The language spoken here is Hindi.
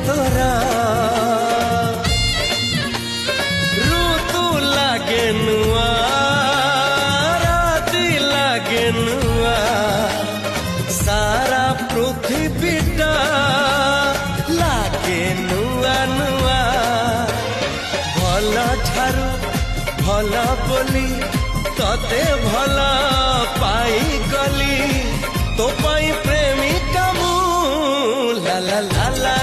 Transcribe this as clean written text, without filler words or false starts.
तोरा ऋतु लागे नुआ राति लागे नुआ सारा पृथ्वीटा लागे नुआ नुआ भल ठारू भल बोली तते भल पाई गली तो पाई प्रेमिका मु ला ला ला ला